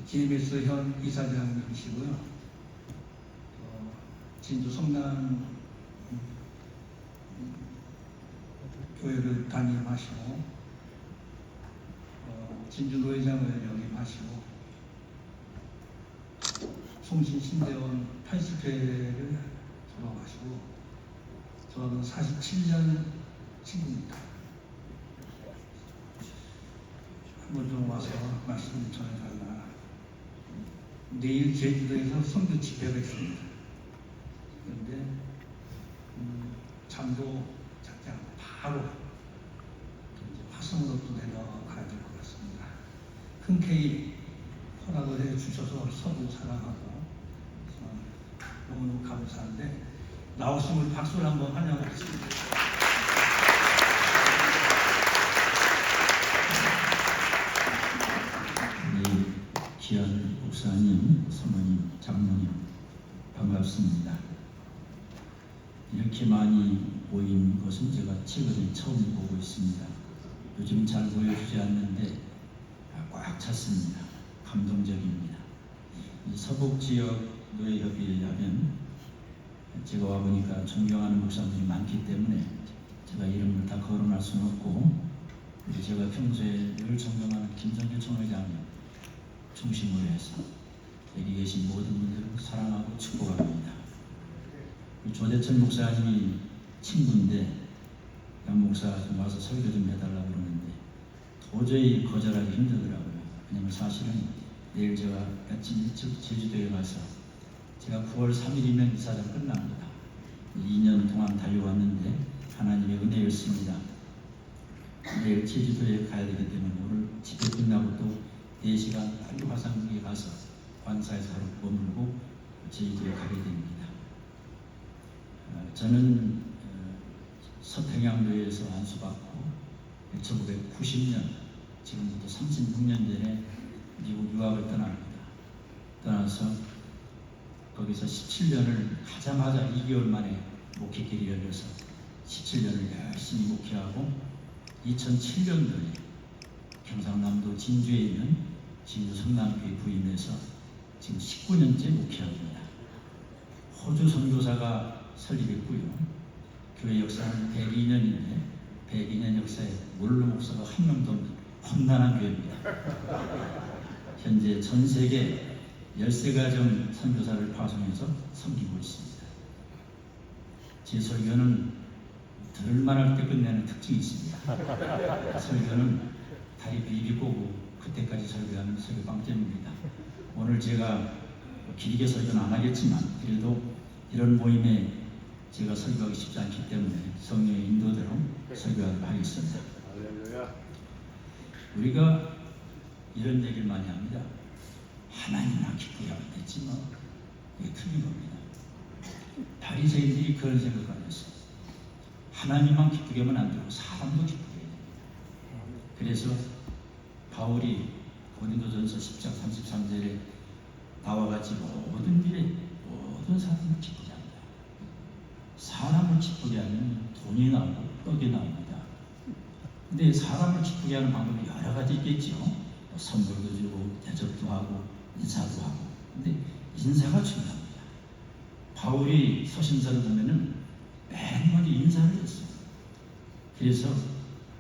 GMS 현 이사장님이시고요. 진주 성남 교회를 담임하시고 진주 노회장을 역임하시고 송신 신대원 80회를 졸업하시고 저는 47년 친구입니다. 한번 좀 와서 말씀 전해달라. 내일 제주도에서 선교 집회가 있습니다. 그런데 잠도 자지 않고 바로 화성으로 또 내려가야 될 것 같습니다. 흔쾌히 허락을 해주셔서 서로 사랑하고 너무 감사한데 나오심을 박수를 한번 환영하겠습니다. 우리 귀한 목사님, 사모님, 장로님 반갑습니다. 이렇게 많이 모인 것은 제가 최근에 처음 보고 있습니다. 요즘 잘 보여주지 않는데 꽉 찼습니다. 감동적입니다. 이 서북지역 노예협의회 하면 제가 와보니까 존경하는 목사님들이 많기 때문에 제가 이름을 다 거론할 수는 없고 제가 평소에 늘 존경하는 김성길 총회장님 중심으로 해서 여기 계신 모든 분들을 사랑하고 축복합니다. 조대천 목사님이 친구인데 양 목사 좀 와서 설교 좀 해달라고 그러는데 도저히 거절하기 힘들더라고요. 왜냐면 사실은 내일 제가 아침 일찍 제주도에 가서 제가 9월 3일이면 이사장 끝납니다. 2년 동안 달려왔는데 하나님의 은혜였습니다. 내일 제주도에 가야 되기 때문에 오늘 집회 끝나고 또 4시간 빨리 화상국에 가서 관사에서 하루 머물고 제주도에 가게 됩니다. 저는 서평양도에서 안수받고 1990년 지금부터 36년 전에 미국 유학을 떠납니다. 떠나서 거기서 17년을 가자마자 2개월 만에 목회길이 열려서 17년을 열심히 목회하고 2007년도에 경상남도 진주에 있는 진주 성남교회 부임해서 지금 19년째 목회합니다. 호주 선교사가 설립했고요. 교회 역사는 102년인데 102년 역사에 몰로 목사가 한 명도 없는 험난한 교회입니다. 현재 전 세계 13가정 선교사를 파송해서 섬기고 있습니다. 제 설교는 들을만할 때 끝내는 특징이 있습니다. 설교는 다리 비비 꼬고 그때까지 설교하는 설교 빵점입니다. 오늘 제가 길게 설교는 안 하겠지만 그래도 이런 모임에 제가 설교하기 쉽지 않기 때문에 성령의 인도대로 설교하도록 하겠습니다. 우리가 이런 얘기를 많이 합니다. 하나님만 기쁘게 하면 되지 뭐. 이게 틀린 겁니다. 바리새인들이 그런 생각을 안 했어요. 하나님만 기쁘게 하면 안 되고 사람도 기쁘게 해야 돼요. 그래서 바울이 고린도전서 10장 33절에 나와 같이 모든 일에 모든 사람을 기쁘게 한다. 사람을 기쁘게 하면 돈이 나오고 떡이 나옵니다. 근데 사람을 기쁘게 하는 방법이 여러 가지 있겠죠. 선물도 주고 대접도 하고 인사도 하고. 근데 인사가 중요합니다. 바울이 서신서를 보면은 맨 먼저 인사를 했어요. 그래서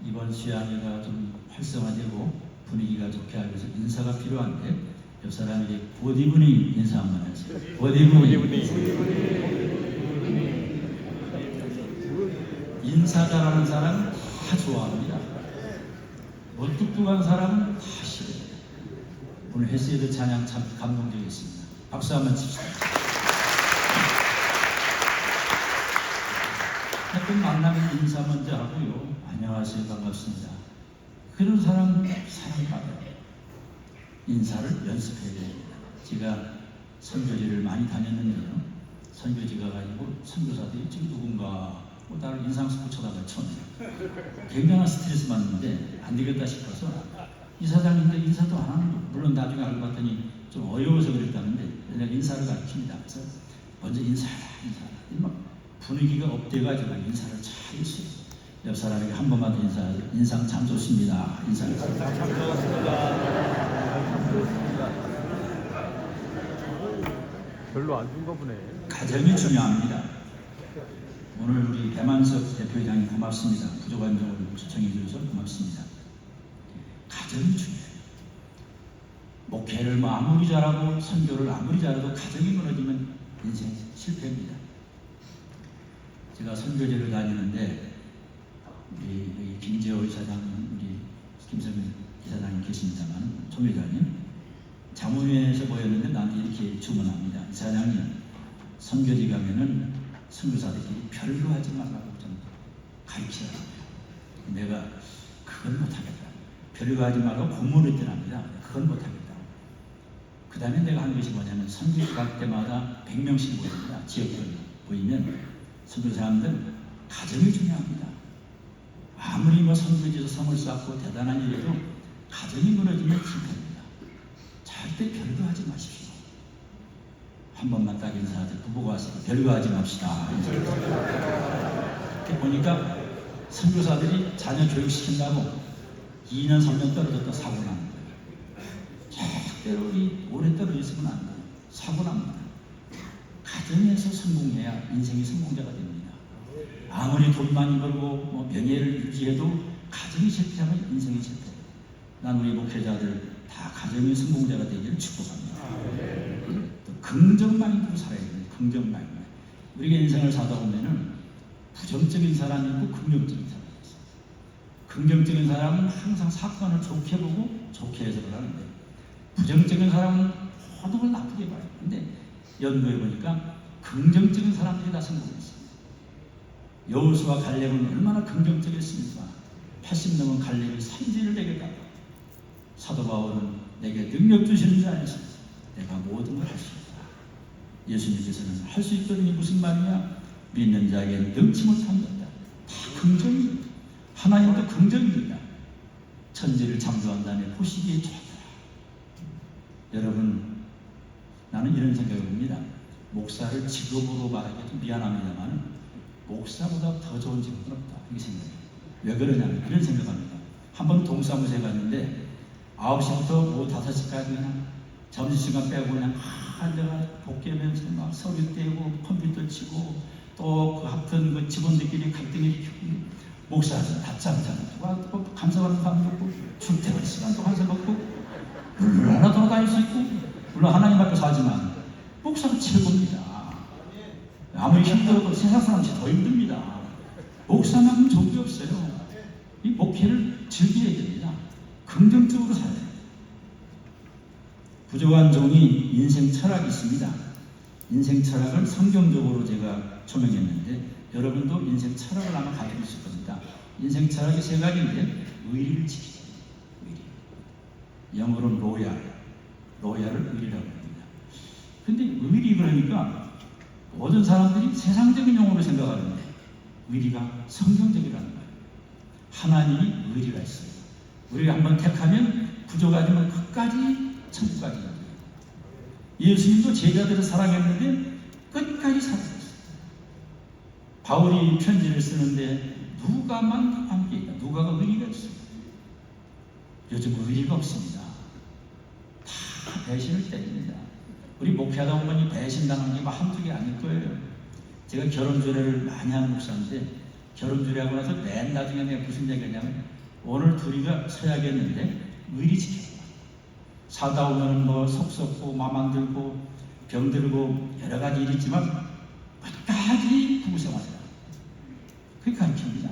이번 수양회가 좀 활성화되고 분위기가 좋게 하기 위해서 인사가 필요한데 옆 사람에게 보디분이 인사 한번 하세요. 보디분이 인사 잘하는 사람은 다 좋아합니다. 뚝뚝한 사람은 다 싫어요. 오늘 헬스에도 찬양 참 감동적이었습니다. 박수 한번 칩시다. 하여튼 만나면 인사 먼저 하고요. 안녕하세요, 반갑습니다. 그런 사람 사랑받아요. 인사를 연습해야 됩니다. 제가 선교지를 많이 다녔는데요. 선교지가 가지고 선교사들이 지금 누군가 나를 인상 쓰고 쳐다봐요. 처음에 굉장한 스트레스 받는데 안 되겠다 싶어서 이사장님들 인사도 안 하는 거. 물론 나중에 알고 봤더니 좀 어려워서 그랬다는데 내가 인사를 가르칩니다. 그래서 먼저 인사하라. 막 분위기가 업돼가지고 인사를 잘 했어요. 옆 사람에게 한 번만 더 인사하세요. 인상 참 좋습니다. 인사를 참 좋습니다. 별로 안 준가 보네. 가정이 중요합니다. 오늘 우리 배만석 대표회장님 고맙습니다. 부족한적으로 초청해 주셔서 고맙습니다. 가정이 중요해요. 목회를 아무리 잘하고 선교를 아무리 잘해도 가정이 무너지면 인생 실패입니다. 제가 선교제를 다니는데 우리 김재호 이사장, 우리 김성민 이사장님 계십니다만 총회장님 자문회에서 모였는데 나한테 이렇게 주문합니다. 이사장님, 선교지 가면은 선교사들끼리 별거 하지 말라고 좀 가르치라고요. 내가 그건 못하겠다. 별거 하지 말라고 공문했더랍니다. 그건 못하겠다. 그 다음에 내가 한 것이 뭐냐면 선교지 갈 때마다 100명씩 모입니다. 지역별 모이면 선교 사람들 가정이 중요합니다. 아무리 뭐 선교지에서 성을 쌓고 대단한 일이라도 가정이 무너지면 실패입니다. 절대 별거 하지 마십시오. 한 번만 딱 인사하듯 부부가 와서 별거 하지 맙시다. 이렇게 보니까 선교사들이 자녀 교육시킨다고 2년 3년 떨어졌다 사고 나는 거예요. 절대로 오래 떨어져 있으면 안 돼요. 사고 납니다. 가정에서 성공해야 인생이 성공자가 됩니다. 아무리 돈 많이 벌고 뭐 명예를 유지해도 가정이 실패하면 인생이 실패해요. 난 우리 목회자들 다 가정의 성공자가 되기를 축복합니다. 또 긍정 마인드로 살아야 돼요. 긍정 마인드. 우리가 인생을 사다 보면은 부정적인 사람이 있고 긍정적인 사람이 있어요. 긍정적인 사람은 항상 사건을 좋게 보고 좋게 해석을 하는데 부정적인 사람은 모든 걸 나쁘게 봐요. 근데 연구해 보니까 긍정적인 사람들이 다 성공했어요. 여호수아 갈렙은 얼마나 긍정적이었습니까? 80 넘은 갈렙이 삼지를 내겠다. 사도 바울은 내게 능력 주시는 줄 알았어. 내가 모든 걸 할 수 있다. 예수님께서는 할 수 있거든요. 무슨 말이냐? 믿는 자에게 능치 못한 것다. 다 긍정입니다. 하나님도 긍정입니다. 천지를 창조한 다음에 보시기에 좋더라. 여러분, 나는 이런 생각을 봅니다. 목사를 직업으로 말하기 좀 미안합니다만 목사보다 더 좋은 직업은 없다. 이 생각이에요. 왜 그러냐면 이런 생각합니다. 한번 동사무소에 갔는데 9시부터 오후 5시까지 그냥 점심시간 빼고 그냥 앉아가 복귀하면서 막 서류 떼고 컴퓨터 치고 또 그 같은 그 직원들끼리 갈등이 일으키고 목사한테 낮잠 자고 감사하는 사람도 없고 출퇴근 시간도 한참 없고 얼마나 돌아다닐 수 있고 물론 하나님 앞에 사지만 목사는 최고입니다. 아무리 힘들어도 세상 사람이 더 힘듭니다. 목사만큼 좋은 게 없어요. 이 목회를 즐겨야 됩니다. 긍정적으로 살아야 돼요. 부족한 종이 인생 철학이 있습니다. 인생 철학을 성경적으로 제가 조명했는데 여러분도 인생 철학을 아마 가지고 있을 겁니다. 인생 철학이 세 가지인데 의리를 지키자. 의리. 영어로는 로얄을 의리라고 합니다. 근데 의리 그러니까 모든 사람들이 세상적인 용어로 생각하는데 의리가 성경적이라는 거예요. 하나님이 의리가 있어요. 우리가 한번 택하면 부족하지만 끝까지 천국까지 갑니다. 예수님도 제자들을 사랑했는데 끝까지 사랑했어요. 바울이 편지를 쓰는데 누가만 함께 있다. 누가가 의리가 있어요. 요즘 의리가 없습니다. 다 배신을 때립니다. 우리 목회하다 보면 이 배신당하는 게 한두 개 아닐 거예요. 제가 결혼주례를 많이 하는 목사인데 결혼주례하고 나서 맨 나중에 내가 무슨 얘기냐면 오늘 둘이가 서야겠는데 의리 지켜라. 사다 오면 뭐 속 썩고 맘 안 들고 병 들고 여러 가지 일이 있지만 끝까지 부부 생활이다. 그게 가르칩니다.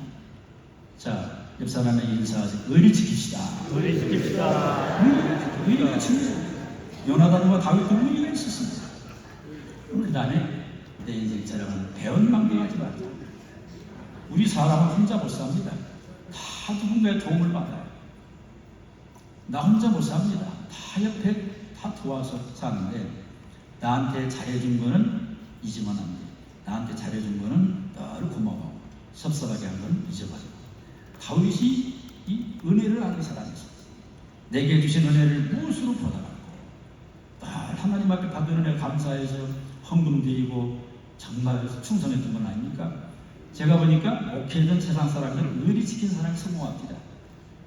자, 옆 사람에게 인사하세요. 의리 지킵시다. 의리 지킵시다. 의리가 중요해요. 요나단과 다윗도 의리가 있었습니다. 그 다음에 내 인생 자랑은 배은망대하지 말자. 우리 사람은 혼자 못 삽니다. 다 누군가의 도움을 받아요. 나 혼자 못 삽니다. 다 옆에 다 도와서 사는데 나한테 잘해준 거는 잊으면 안 돼. 나한테 잘해준 거는 늘 고마워. 섭섭하게 한 건 잊어버리고. 다윗이 이 은혜를 아는 사람이었어요. 내게 주신 은혜를 무엇으로 보답하고 늘 하나님 앞에 받은 은혜 감사해서 헌금 드리고 정말 충성했던 건 아닙니까? 제가 보니까 목회든 세상 사람들은 의리 지킨 사람이 성공합니다.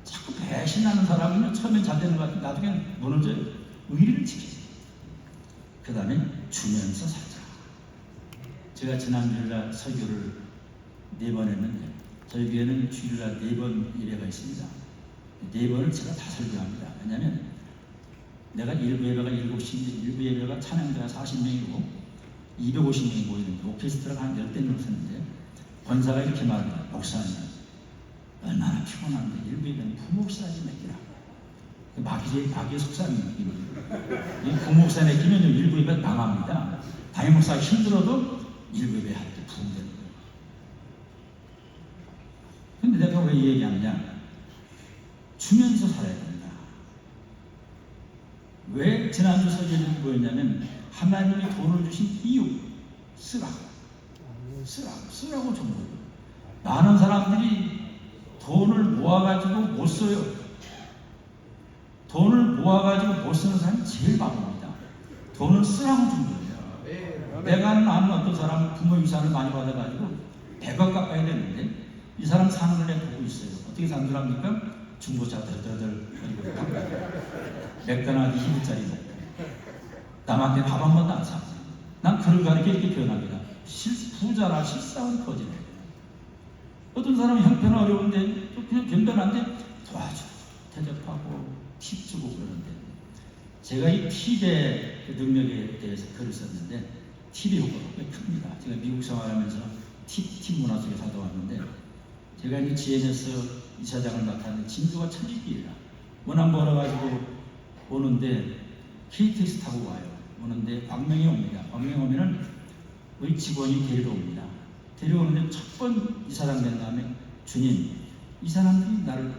자꾸 배신하는 사람은 처음엔 잘 되는 것 같은데 나중에는 무너져요. 의리를 지키세요. 그 다음에 주면서 살자. 제가 지난 주일날 설교를 4번 했는데 저희 교회는 주일날 4번 예배가 있습니다. 4번을 제가 다 설교합니다. 왜냐하면 내가 일부 예배가 7시인데 일부 예배가 찬양자가 40명이고 250명이 모이는데 오케스트라가 한 10대 정도 쓰는데 권사가 이렇게 말합니다. 목사님 얼마나 피곤한데 일부 예배는 부목사지 맡기라. 마귀의 속삭임 느낌이에요. 부목사 맡기면 일부 예배 망합니다. 담임 목사가 힘들어도 일부 예배 할 때 부흥되는 거예요. 근데 내가 왜 이 얘기하느냐? 주면서 살아야 된다. 왜 지난주 설교는 뭐였냐면 하나님이 돈을 주신 이유 쓰라고 준 거예요. 많은 사람들이 돈을 모아가지고 못 써요. 돈을 모아가지고 못 쓰는 사람이 제일 바보입니다. 돈을 쓰라고 준 거예요. 내가 아는 어떤 사람은 부모 유산을 많이 받아가지고 100억 가까이 됐는데 이 사람 사는 걸 내가 보고 있어요. 어떻게 사는 줄 압니까? 중고차 덜덜덜 맥도날드 2불짜리 먹고 남한테 밥 한 번도 안 사고. 난 그걸 가르쳐 이렇게 표현합니다. 부자라 실상은 터지네. 어떤 사람이 형편은 어려운데 또 그냥 견뎌난데 도와주고 대접하고 팁 주고 그러는데 제가 이 팁의 능력에 대해서 글을 썼는데 팁의 효과가 꽤 큽니다. 제가 미국 생활하면서 팁 문화 속에 살다 왔는데 제가 이제 GNS 이사장을 맡았는데 진주가 천지길이라 워낙 멀어가지고 오는데 KTX 타고 와요. 오는데 광명에 옵니다. 광명에 오면은 우리 직원이 데리러 옵니다. 데려오는데 첫 번 이사장 된 다음에 주님 이 사람들이 나를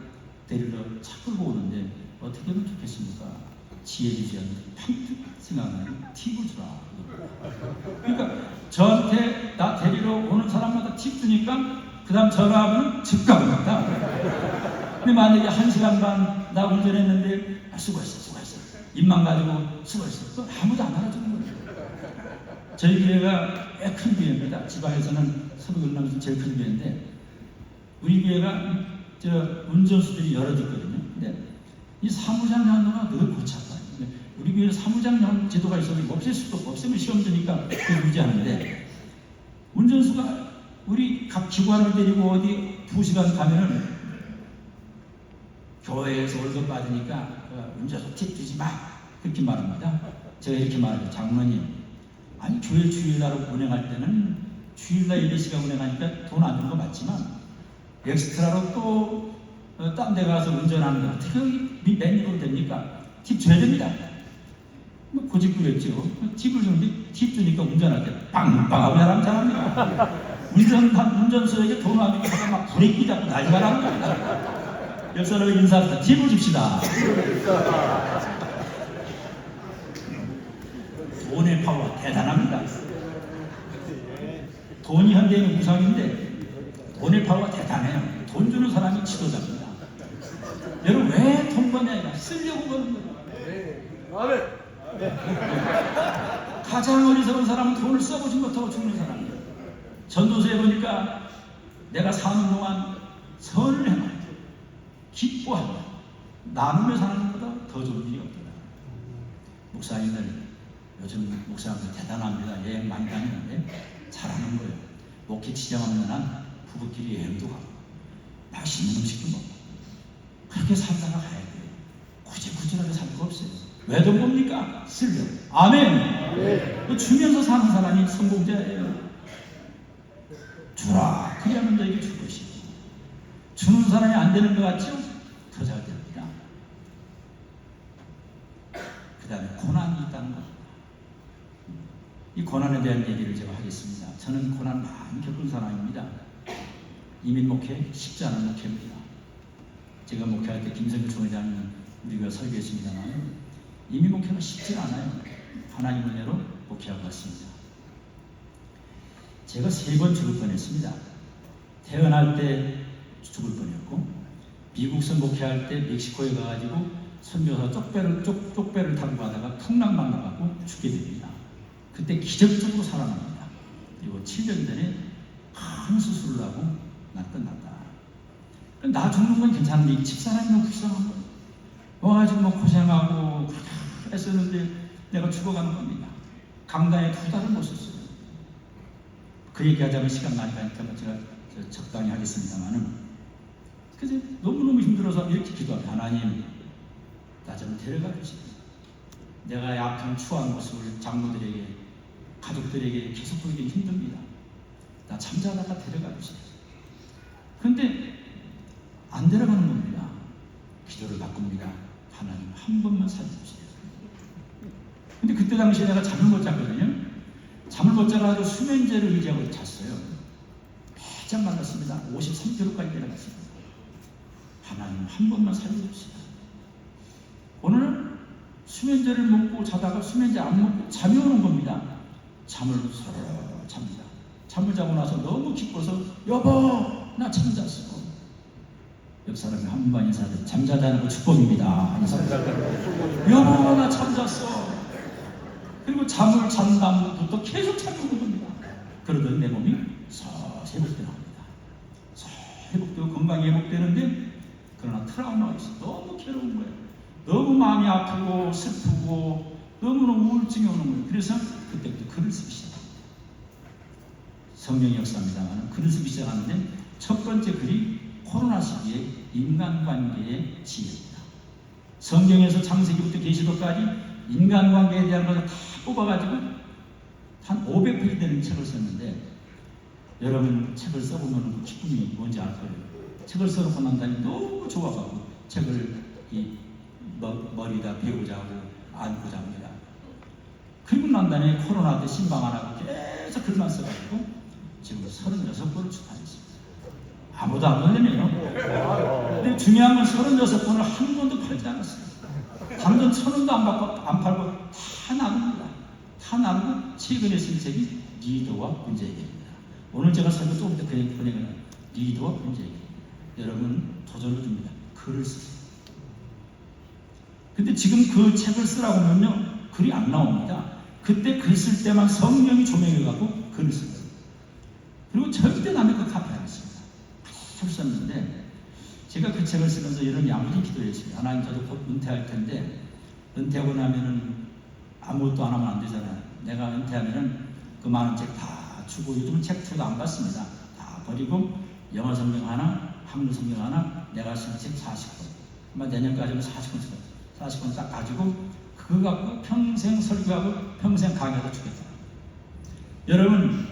데리러 차 끌고 오는데 어떻게 하면 좋겠습니까? 지혜 주지 않는 평생 생각나는 팁을 주라. 그러니까 저한테 나 데리러 오는 사람마다 팁 주니까 그 다음 전화하면 즉각입니다. 근데 만약에 1시간 반 나 운전했는데 수고했어 입만 가지고 수고했어 또 아무도 안 알아주는 거예요. 저희 교회가 꽤 큰 교회입니다. 지방에서는 서부경남에서 제일 큰 교회인데 우리 교회가 운전수들이 여럿 있거든요. 근데 이 사무장 연도가 늘 고착화요. 우리 교회는 사무장 제도가 있어도 없앨 수도 없고 없애면 시험 드니까 유지하는데 운전수가 우리 각 기관을 데리고 어디 2시간 가면은 교회에서 월급 받으니까 운전수 팁 주지 마 그렇게 말합니다. 제가 이렇게 말해요. 장로님 아니 교회 주일날 운행할 때는 주일날 1시간 운행하니까 돈 안 주는 거 맞지만 엑스트라로 또 딴 데 가서 운전하는 거 어떻게 맨입으로 됩니까? 팁 줘야 됩니다. 뭐 고집부렸죠. 팁을 주는데 팁 주니까 운전할 때 빵빵하고 잘합니다. 운전수에게 돈 안 주니까 막 브레이크 잡고 난리가 납니다. 옆 사람에게 인사합니다. 팁을 줍시다. 돈의 파워 대단합니다. 돈이 현대인의 우상인데 돈의 파워가 대단해요. 돈 주는 사람이 지도자입니다. 여러분 왜 돈 버냐? 쓰려고 버는 거예요. 가장 어리석은 사람은 돈을 써보지 못하고 죽는 사람이에요. 전도서에 보니까 내가 사는 동안 선을 행하고 기뻐하고 나누며 사는 것보다 더 좋은 일이 없더라. 목사님들 요즘 목사님들 대단합니다. 여행 많이 다니는데 잘하는 거예요. 목회 지장 없는 한 부부끼리 여행도 가고 맛있는 음식도 먹고 그렇게 살다가 가야 돼요. 구질구질하게 살 거 없어요. 왜 돈 봅니까? 쓰려고. 아멘. 주면서 사는 사람이 성공자예요. 주라. 그래야만 너에게 줄 것이고 주는 사람이 안 되는 것 같죠? 더 잘 됩니다. 그 다음에 고난이 있다는 겁니다. 이 고난에 대한 얘기를 제가 하겠습니다. 저는 고난 많이 겪은 사람입니다. 이민 목회 쉽지 않은 목회입니다. 제가 목회할 때 김성규 총회장은 우리가 설교했습니다만 이민 목회가 쉽지 않아요. 하나님 은혜로 목회하고 왔습니다. 제가 3번 죽을 뻔했습니다. 태어날 때 죽을 뻔했고 미국서 목회할 때 멕시코에 가가지고 선교사 쪽배를 타고 가다가 풍랑만 나가고 죽게 됩니다. 그때 기적적으로 살아납니다. 그리고 7년 전에 큰 수술을 하고 난 끝났다. 나 죽는 건 괜찮은데 이 집사람이 너무 불쌍한 거예요. 와가지고 뭐 고생하고 그렇게 했었는데 내가 죽어가는 겁니다. 강단에 2달을 못 썼어요. 그 얘기하자면 시간 많이 가니까 제가 적당히 하겠습니다만은, 그래서 너무너무 힘들어서 이렇게 기도합니다. 하나님, 나 좀 데려가 주세요. 내가 아픈 추한 모습을 장로들에게, 가족들에게 계속 보이기 힘듭니다. 나 잠자다가 데려가 주세요. 근데 안 데려가는 겁니다. 기도를 바꿉니다. 하나님, 한 번만 살려주세요. 근데 그때 당시에 내가 잠을 못 잤거든요. 잠을 못 자가지고 수면제를 의지하고 잤어요. 바짝 말랐습니다. 53kg까지 내려갔습니다. 하나님, 한 번만 살려주세요. 오늘은 수면제를 먹고 자다가 수면제 안 먹고 잠이 오는 겁니다. 잠을 서로 잡니다. 잠을 자고 나서 너무 기뻐서 여보, 나 잠잤어. 옆 사람이 한 번 인사하듯 잠자다는 거 축복입니다. 여보, 나 잠잤어. 그리고 잠을 잔 다음부터 계속 잠이 오는 겁니다. 그러던 내 몸이 회복되어 갑니다. 회복되고 건강이 회복되는데, 그러나 트라우마가 있어. 너무 괴로운 거예요. 너무 마음이 아프고 슬프고 너무너무 우울증이 오는 거예요. 그래서 그때부터 글을 쓰기 시작합니다. 성령의 역사입니다만 글을 쓰기 시작하는데, 첫 번째 글이 코로나 시기에 인간관계의 지혜입니다. 성경에서 창세기부터 계시록까지 인간관계에 대한 것을 다 뽑아가지고 한 500페이지 되는 책을 썼는데, 여러분 책을 써보면 그 기쁨이 뭔지 알 거예요. 책을 써놓고 난 다음에 너무 좋아가고 책을 머리에다 베고 자고 안고 잡니다. 그리고 난 다음에 코로나 때 신방 안 하고 계속 글만 써가지고 지금 36권을 출판했습니다. 아무도 안 걸리네요. 근데 중요한 건 36권을 한 권도 팔지 않았어요. 단돈 1,000원도 안 받고 안 팔고 다 나눕니다. 다 나누고 최근에 쓴 책이 리더와 문제해결입니다. 오늘 제가 설교 조금 더 보내는 리더와 문제해결. 여러분 도전을 줍니다. 글을 쓰세요. 근데 지금 그 책을 쓰라고 하면요, 글이 안 나옵니다. 그때 글 쓸 때만 성령이 조명해가지고 글을 쓴 거예요. 그리고 절대 남의 거 카피 안 했습니다. 잘 썼는데, 제가 그 책을 쓰면서 이런 야무진 기도를 했습니다. 하나님, 저도 곧 은퇴할 텐데, 은퇴하고 나면은 아무것도 안 하면 안 되잖아요. 내가 은퇴하면은 그 많은 책 다 주고, 요즘 책 저도 안 받습니다. 다 버리고 영어 성경 하나, 한글 성경 하나, 내가 쓴 책 40권. 아마 내년까지는 40권 쓸 거예요. 40권 딱 가지고 그거 갖고 평생 설교하고 평생 강의하다 주겠다. 여러분,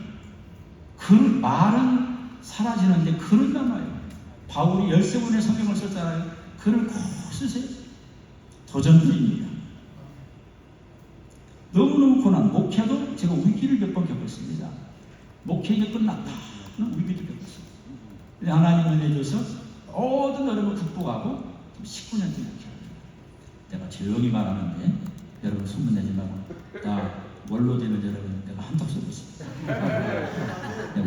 그 말은 사라지는데 글은 남아요. 바울이 13권의 성경을 썼잖아요. 글을 꼭 쓰세요. 도전드립니다. 너무너무 고난, 목회도 제가 위기를 몇 번 겪었습니다. 목회 이제 끝났다. 위기를 겪었습니다. 근데 하나님 은혜 줘서 모든 어려움을 극복하고 19년째 목회합니다. 내가 조용히 말하는데 여러분 소문내지 말고, 나 원로 되면 여러분 내가 한턱 쏘고 있습니다.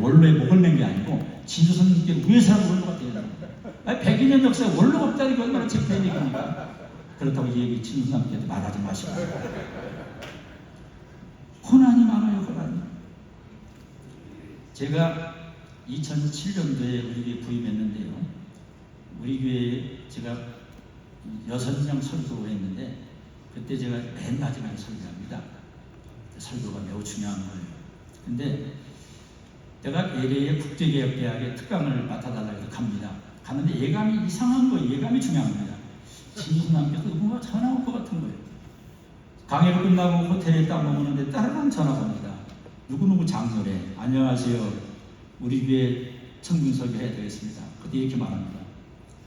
원로에 목을 낸 게 아니고 지도선님께 위에서라도 원로가 돼야 됩니다. 100년 역사에 원로가 없다는 게 얼마나 창피한 얘기입니까? 그렇다고 이 얘기 친구남한테 말하지 마시고. 고난이 많아요, 고난이. 제가 2007년도에 우리 교회에 부임했는데요, 우리 교회에 제가 6명 설교했는데, 그때 제가 맨 마지막에 설교합니다. 설교가 매우 중요한 거예요. 근데 내가 LA 국제개혁대학에 특강을 맡아달라고 해서 갑니다. 가는데 예감이 이상한 거예요. 예감이 중요한 겁니다. 지수남께서 누군가 전화 올 것 같은 거예요. 강의를 끝나고 호텔에 딱 머무는데 따르릉 전화가 옵니다. 누구누구 장로래. 안녕하세요. 우리 교회 청중 설교해야 되겠습니다. 그때 이렇게 말합니다.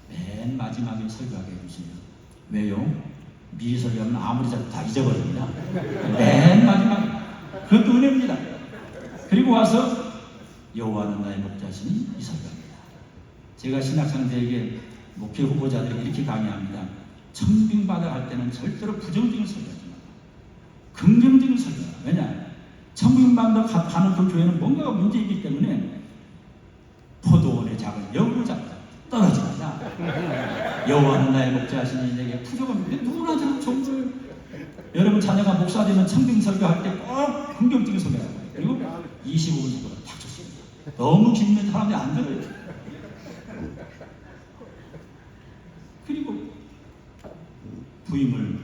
맨 마지막에 설교하게 해주세요. 왜요? 미리 설교하면 아무리 잘도 다 잊어버립니다. 맨 마지막에. 그것도 은혜입니다. 그리고 와서 여호와는 나의 목자시니 이 설교합니다. 제가 신학생들에게 목회 후보자들에게 이렇게 강의합니다. 청빙받아 갈 때는 절대로 부정적인 설교하지 마라. 긍정적인 설교하라. 왜냐? 청빙받아 가는 그 교회는 뭔가가 문제이기 때문에 포도원의 작은 여우 잡다 떨어지 마라. 여호와는 나의 목자시니 내게 부족합니다. 누구나 들으면 좋은 거예요. 여러분 자녀가 목사 되면 청빙 설교할 때 꼭 긍정적인 설교하라. 그리고 25분 정도 탁 쳤습니다. 너무 길면 사람들이 안 들어요. 그리고 부임을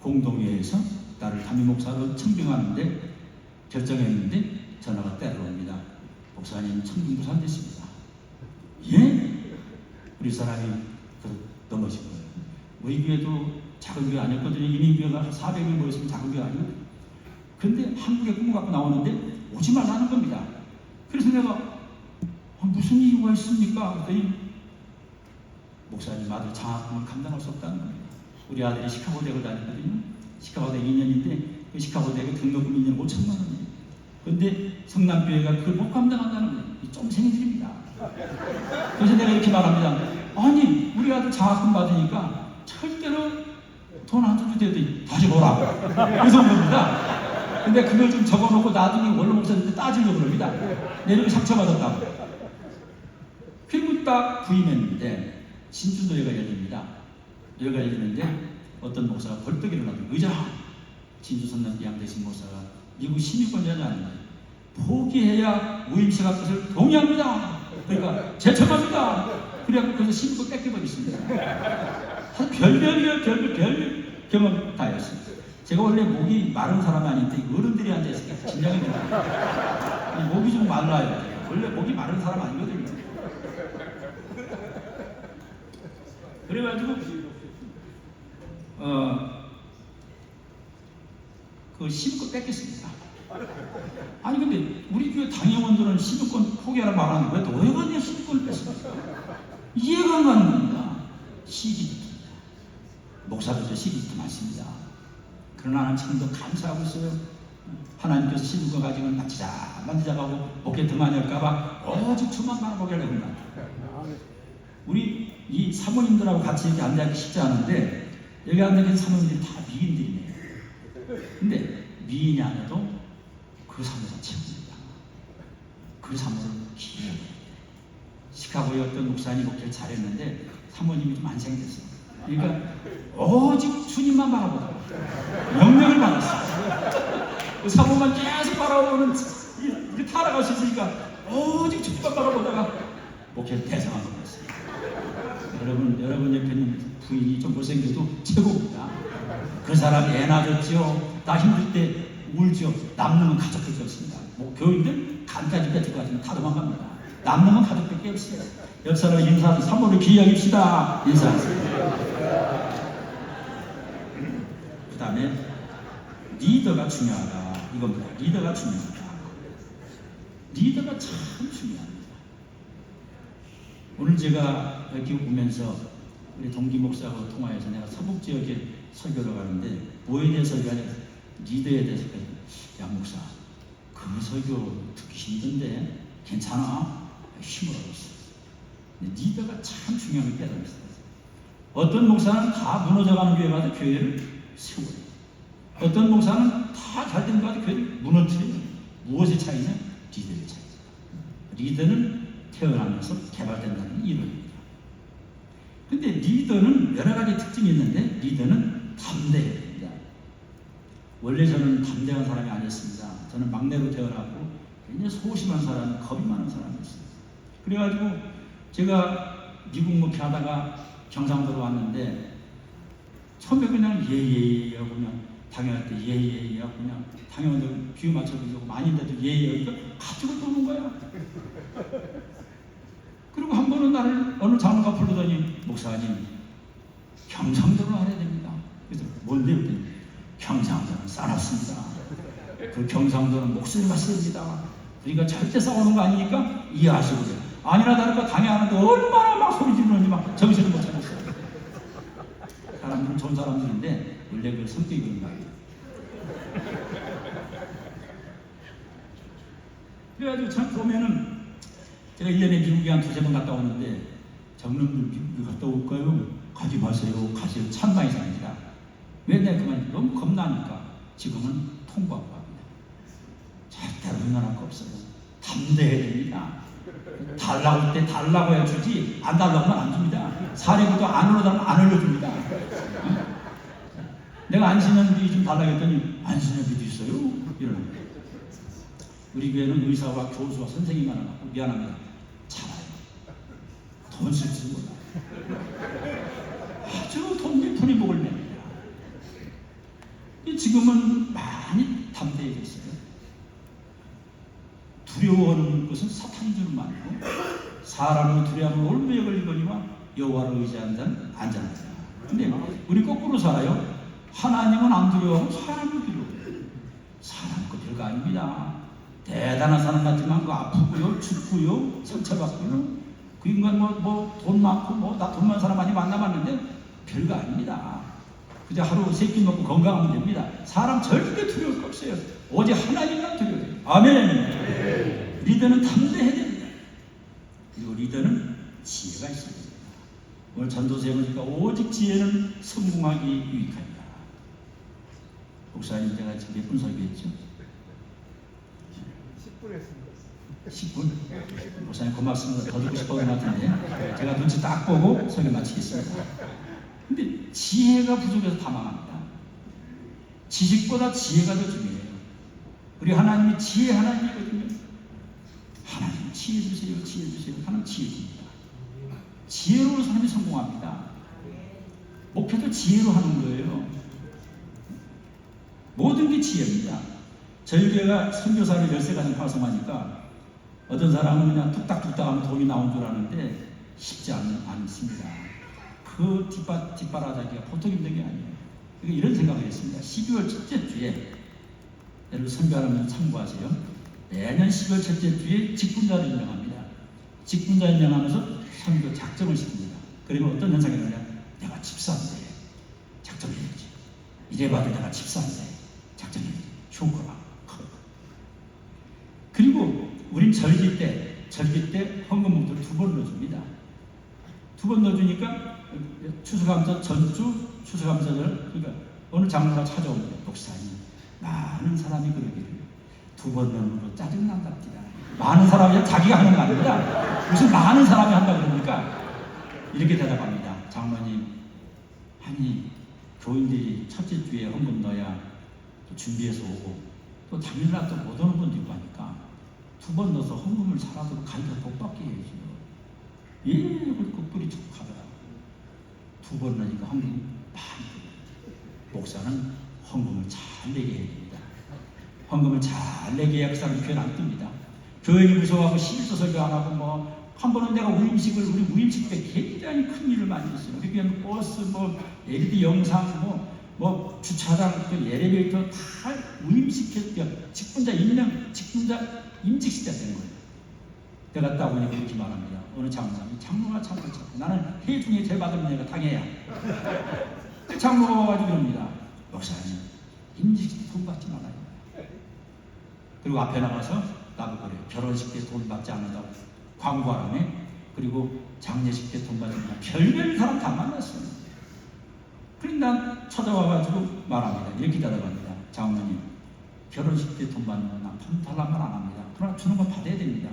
공동회에서 딸을 담임 목사로 청빙하는데 결정했는데 전화가 때려옵니다. 목사님 청빙도 안 됐습니다. 예? 우리 사람이 넘어진 거예요. 우리 교회도 작은 교회 아니었거든요. 이민교회가 400명 모였으면 작은 교회 아니에요. 그런데 한국에 꿈을 갖고 나오는데 오지 말라는 겁니다. 그래서 내가 무슨 이유가 있습니까? 그랬더니 목사님 아들 장학금을 감당할 수 없다는 겁니다. 우리 아들이 시카고 대학을 다녔거든요. 시카고 대학 2년인데 그 시카고 대학의 등록금 2년 5천만 원이에요. 그런데 성남교회가 그걸 못 감당한다는 거예요. 이 쫌생이들입니다. 그래서 내가 이렇게 말합니다. 아니 우리 아들 장학금 받으니까 절대로 돈 안 줘도 되더니 다시 보라. 그래서 온 겁니다. 근데 그걸 좀 적어놓고 나중에 원로 목사님한테 따지려고 그럽니다. 내려고 상처받았다고. 그리고 딱 부임했는데 신주노예가 열립니다. 노예가 열리는데 어떤 목사가 벌떡 일어나서 의장 진주선남대 양대신 목사가 미국 시민권자냐 아니냐 포기해야 우임시가 것을 동의합니다. 그러니까 제청합니다. 그래서 시민권 뺏겨버렸습니다. 별별 경험 다 했습니다. 제가 원래 목이 마른 사람 아닌데 어른들이 앉아있으니까 긴장이 됩니다. 목이 좀 말라요. 원래 목이 마른 사람 아니거든요. 그래가지고 그 시민권 뺏겼습니다. 아니 근데 우리 교회 당회원들은 시민권 포기하라 말하는데 왜 노예관의 시민권을 뺐습니까? 이해가 안 가는 겁니다. 시기부터 목사들도 시기부터 많습니다. 그러나 하나님 지금도 감사하고 있어요. 하나님께서 시민권 가지고 만지작하고 목에 더 많이 할까봐 오직 주만 바라보게 하려고 합니다. 우리 이 사모님들하고 같이 이렇게 앉아있기 쉽지 않은데 여기 앉아있는 사모님들이 다 미인들이네요. 근데 미인이 아니어도 그 사모가 최고입니다. 그 사모를 기회해야 돼요. 시카고의 어떤 목사님 목회를 잘했는데 사모님이 좀 안생됐어요. 그러니까 오직 주님만 바라보다가 영명을 받았어요. 그 사모만 계속 바라보면 이렇게 타락할 수 있으니까 오직 주님만 바라보다가 목회를 대성한 거였어요. 여러분 옆에 있는 부인이 좀 못생겨도 최고입니다. 그 사람 애 낳았죠. 나 힘들 때 울죠. 남는 가족밖에 없습니다. 뭐 교인들 간까지 뺏을 것 같으면 다 도망갑니다. 남는 가족밖에 없어요. 옆 사람 인사 사모를 기억합시다. 인사하세요. 그 다음에 리더가 중요하다. 이겁니다. 리더가 중요하다. 리더가 참 중요합니다. 오늘 제가 여기 오면서 우리 동기 목사하고 통화해서 내가 서북 지역에 설교를 가는데 뭐에 대해서 설교하냐 리더에 대해서 양 목사 그 설교 듣기 힘든데 괜찮아? 힘을 얻었어요. 리더가 참 중요한 걸 깨달았어요. 어떤 목사는 다 무너져가는 교회마다 교회를 세워요. 어떤 목사는 다 잘된 것마다 교회를 무너뜨려요. 무엇의 차이냐? 리더의 차이죠. 리더는 태어나면서 개발된다는 이론입니다. 근데 리더는 여러 가지 특징이 있는데 리더는 담대해야 됩니다. 원래 저는 담대한 사람이 아니었습니다. 저는 막내로 태어나고 굉장히 소심한 사람, 겁이 많은 사람이었어요. 그래가지고 제가 미국 목회하다가 경상도로 왔는데 처음에 그냥 예예예 하고 그냥 당연할 때 예예예 하고 그냥 당연들 귀 맞춰주려고 많이인데도 예예 하니까 가지고 도는 거야. 그리고 한 번은 나를 어느 장로가 부르더니 목사님 경상도로 알아야 됩니다. 그래서 뭔데? 그랬더니 경상도는 싸놨습니다. 그 경상도는 목소리가 셉니다. 그러니까 절대 싸우는 거 아니니까 이해하시고 그래요. 아니나 다를까 당해하는데 얼마나 막 소리 지르는지 막 정신을 못 차렸어요. 사람들은 좋은 사람들인데 원래 그 성격이 그런 거예요. 그래가지고 참 보면은 제가 1년에 미국에 한 2-3번 갔다 오는데 장로님들 미국에 갔다 올까요? 가지 마세요. 가세요. 찬반 이상입니다. 왜 내가 그만 너무 겁나니까 지금은 통보하고 갑니다. 절대로 흥건할 거 없어요. 담대해야 됩니다. 달라고 할 때 달라고 해주지 안 달라고 하면 안 줍니다. 사례부터 안 흘러달라면 안 흘려줍니다. 내가 안신년비 좀 달라고 했더니 안신년비도 있어요? 이러는 거예요. 우리 교회는 의사와 교수와 선생님만 하고 미안합니다. 잘해요. 돈 쓸 줄 몰라. 아주 돈 몇 푼이 목을 맵니다. 지금은 많이 담대해졌어요. 두려워하는 것은 사탄인 줄은 알고 사람을 두려워하면 올무에 걸리거니와 여호와를 의지하는 자는 안전하다. 근데 우리 거꾸로 살아요. 하나님은 안 두려워하고 사람을 두려워해요. 사람 거 별거 아닙니다. 대단한 사람 같지만 그 아프고요, 죽고요, 상처받고요. 그 인간 돈 많고 나 돈 많은 사람 많이 만나봤는데 별거 아닙니다. 그저 하루 3끼 먹고 건강하면 됩니다. 사람 절대 두려울 거 없어요. 오직 하나님만 두려워해요. 아멘. 리더는 담대해야 됩니다. 그리고 리더는 지혜가 있어야 됩니다. 오늘 전도서에 보니까 오직 지혜는 성공하기 유익합니다. 목사님 제가 지금 몇 분 설교했죠? 10분 했습니다. 10분? 목사님 고맙습니다. 더 듣고 싶어 하는 것 같은데 제가 눈치 딱 보고 설교 마치겠습니다. 근데 지혜가 부족해서 다 망합니다. 지식보다 지혜가 더 중요해요. 우리 하나님이 지혜 하나님이거든요. 하나님 지혜 주세요, 지혜 주세요. 하나님 지혜 줍니다. 지혜로 사람이 성공합니다. 목표도 지혜로 하는 거예요. 모든 게 지혜입니다. 저희 교회가 선교사를 13가지 파송하니까 어떤 사람은 그냥 뚝딱뚝딱 하면 돈이 나온 줄 아는데 쉽지 않습니다. 그 뒷바라지기가 보통 힘든 게 아니에요. 그러니까 이런 생각을 했습니다. 12월 첫째 주에 여러분 선교하면 참고하세요. 매년 12월 첫째 주에 직분자를 임명합니다. 직분자 임명하면서 선교 작정을 시킵니다. 그리고 어떤 현상이 나냐? 내가 집사인데 작정해야지. 이래봐도 내가 집사인데 작정해야지. 효과가 커요. 그리고 우린 절기 때 헌금 봉투를 2번 넣어줍니다. 2번 넣어주니까 추수감사 전주 추수감사절 그러니까 어느 장로가 찾아옵니다. 목사님 많은 사람이 그러기를 2번 넣는 거 짜증난답니다. 많은 사람이 자기가 하는 거 아닙니다. 무슨 많은 사람이 한다 그러니까 이렇게 대답합니다. 장로님 아니 교인들이 첫째 주에 헌금 넣어야 또 준비해서 오고 또 당일날 또 못 오는 분도 있고 하니까 2번 넣어서 헌금을 잘하도록 가니까 복 받게 해야죠. 예, 그 뿔이 쭉 가더라. 2번 넣으니까 헌금 많이 들어요. 목사는 헌금을 잘 내게 해야 됩니다. 헌금을 잘 내게 해야 그 사람이 교회 안 뜹니다. 교회를 무서워하고 11조 설교 안 하고 한 번은 내가 우리 우임식 때 굉장히 큰 일을 많이 했어요. 우리 교회는 버스, LED 영상, 주차장, 엘리베이터 다 우임시켰죠. 직분자 임직시켜야 되는 거예요. 내가 딱 보니까 그렇게 말합니다. 어느 장로가 참고 나는 해 중에 죄 받으면 내가 당해야. 그 장로가 와가지고 그럽니다. 목사님, 임직시켜 돈 받지 말아요. 그리고 앞에 나가서 나보고 그래요. 결혼식 때 돈 받지 않는다고 광고하라네. 그리고 장례식 때 돈 받지 않는다. 별별 사람 다 만났어요. 그러니까 난 찾아와가지고 말합니다. 이렇게 대답합니다. 장모님, 결혼식 때 돈 받는 건 난 달란 말 안 합니다. 그러나 주는 건 받아야 됩니다.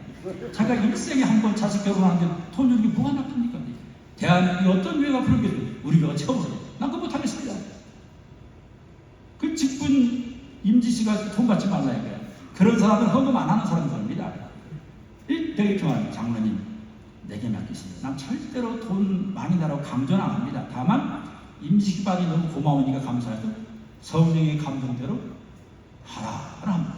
자기가 일생에 한 번 자식 결혼하는데 돈 주는 게 뭐가 나쁩니까? 대한민국에 어떤 교회가 그런 게 우리 교회가 처음으로 난 그거 못하겠습니다. 그 직분 임지씨가 돈 받지 말라 이거야. 그런 사람은 헌금 안 하는 사람들입니다. 내가 이렇게 말합니다. 장로님, 내게 맡기세요. 난 절대로 돈 많이 나라고 강조는 안 합니다. 다만 임직받이 너무 고마우니까 감사해도 성령의 감동대로 하라 합니다.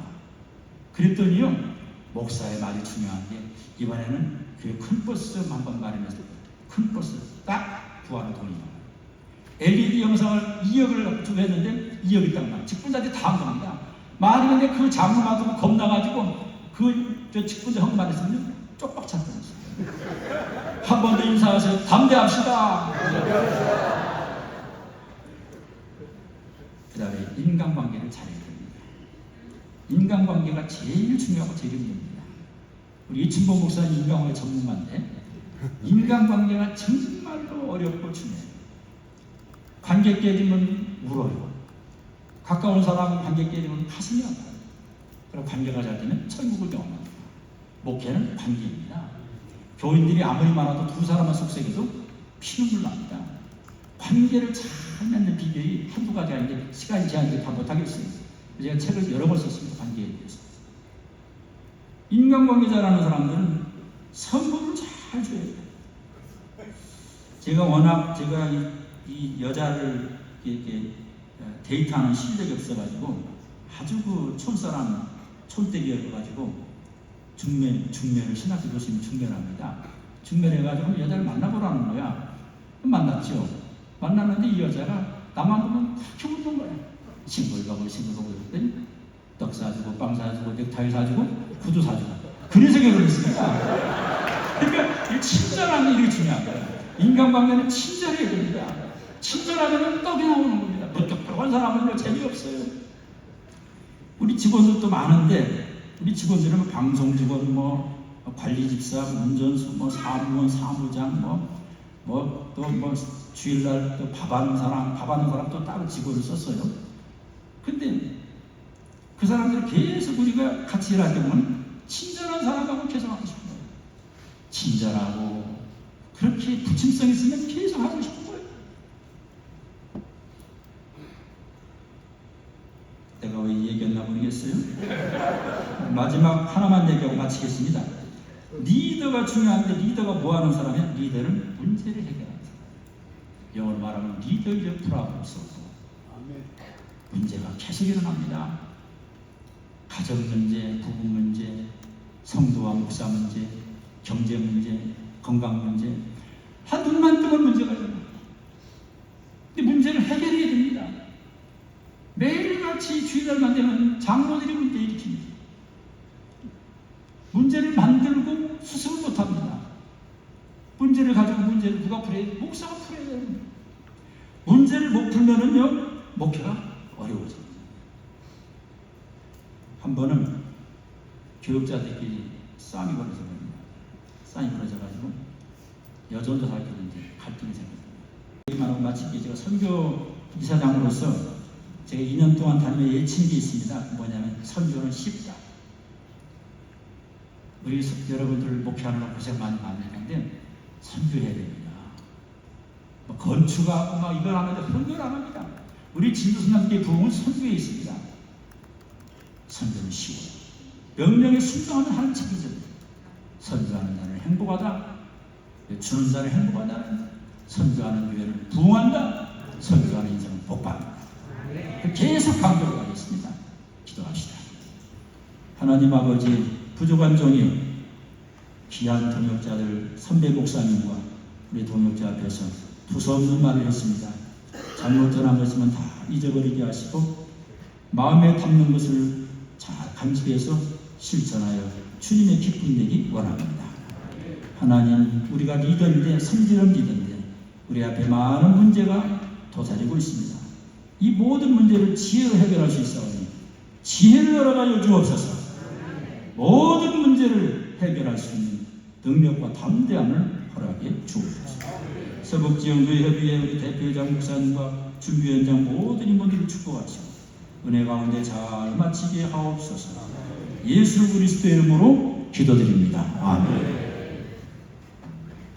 그랬더니요, 목사의 말이 중요한 게 이번에는 교회 큰 버스 한번 마련해서 큰 버스 딱 구하는 돈이 나와요. LED 영상을 2억을 주고 했는데 2억이 딱 나와요. 직분자들이 다 한 겁니다. 말이 근데 그 장로마도 겁나가지고 저 직분자 헌금 안 했으면 쪽박 찼어요. 한 번 더 인사하세요. 담대합시다. 그 다음에 인간관계를 잘해야 됩니다. 인간관계가 제일 중요하고 제일 힘듭니다. 우리 이춘보 목사님 인간관계 전문가인데 인간관계가 정말로 어렵고 중요해요. 관계 깨지면 울어요. 가까운 사람 관계 깨지면 가슴이 아파요. 그리고 관계가 잘 되면 천국을 경험합니다. 목회는 관계입니다. 교인들이 아무리 많아도 두 사람만 속삭여도 피눈물 납니다. 관계를 잘 맺는 비결이 한두 가지가 아닌데 시간이 제한되게 다 못하겠어요. 제가 책을 여러 번 썼습니다. 관계에 대해서. 인간관계 잘하는 사람들은 선물을 잘 줘야 돼요. 제가 워낙 이 여자를 이렇게 데이트하는 실력이 없어가지고 아주 그 촌사람 촌댁이어가지고 중매를 신학교 교수님이 중매합니다. 중매해가지고 여자를 만나보라는 거야. 만났죠. 만났는데 이 여자가 나만 보면 그렇게 웃는 거야. 싱글벙글 그랬더니 떡 사주고 빵 사주고 넥타이 사주고 구두 사주고 그래서 결혼을 했습니다. 그러니까 이 친절한 일이 중요한 거야. 인간관계는 친절해야 됩니다. 친절하면 떡이 나오는 겁니다. 무뚝뚝한 사람은 재미없어요. 우리 직원들도 많은데 우리 직원들은 방송 직원, 관리집사, 운전수, 사무원, 사무장, 또 주일날 또 밥 하는 사람 또 따로 직원을 썼어요. 근데 그 사람들 계속 우리가 같이 일할 때 보면 친절한 사람하고 계속 하고 싶은 거예요. 친절하고 그렇게 부침성 있으면 계속 하고 싶은 거예요. 내가 왜 이 얘기했나 모르겠어요. 마지막 하나만 얘기하고 마치겠습니다. 리더가 중요한데 리더가 뭐하는 사람이야? 리더는 문제를 해결하는 사람. 영어로 말하면 리더의 프로블럼 솔버. 문제가 계속 일어납니다. 가정 문제, 부부 문제, 성도와 목사 문제, 경제 문제, 건강 문제, 한눈만 뜨면 문제가 일어나. 근데 문제를 해결해야 됩니다. 매일같이 주일날만 되면 장로들이 문제 일으킵니다. 문제를 만들고 수습을 못합니다. 문제를 가지고 문제를 누가 풀어야 돼? 목사가 풀어야 됩니다. 문제를 못 풀면은요 목회가 어려워집니다. 한 번은 교육자들끼리 싸움이 벌어져가지고 여전도 살펴는데 갈등이 생겼습니다. 말하고 마치기 제가 선교 이사장으로서 제가 2년 동안 다니며 예친 게 있습니다. 뭐냐면 선교는 쉽다. 우리 여러분들 목회하느라 고생 많이 하는데 선교해야 됩니다. 건축하고 이걸 하는데 선교를 안 합니다. 우리 진도선남교회 부흥은 선교에 있습니다. 선교는 쉬워요. 명령에 순종하면 하는 책임집니다. 선교하는 자는 행복하다. 주는 자는 행복하다. 선교하는 교회는 부흥한다. 선교하는 인생은 복받는다. 계속 강조를 하겠습니다. 기도합시다. 하나님 아버지, 부족한 종이 귀한 동역자들 선배 목사님과 우리 동역자 앞에서 두서없는 말을 했습니다. 잘못 전한 것이면 다 잊어버리게 하시고 마음에 담는 것을 잘 간직해서 실천하여 주님의 기쁨 되기 원합니다. 하나님, 우리가 리더인데 섬기는 리더인데 우리 앞에 많은 문제가 도사리고 있습니다. 이 모든 문제를 지혜로 해결할 수 있사오니 지혜를 열어가지고 주옵소서. 모든 문제를 해결할 수 있는 능력과 담대함을 허락해 주옵소서. 서북지역교회 협의회 우리 대표회장 목사님과 준비위원장 모든 인원들을 축복하시고 은혜 가운데 잘 마치게 하옵소서. 예수 그리스도의 이름으로 기도드립니다. 아멘.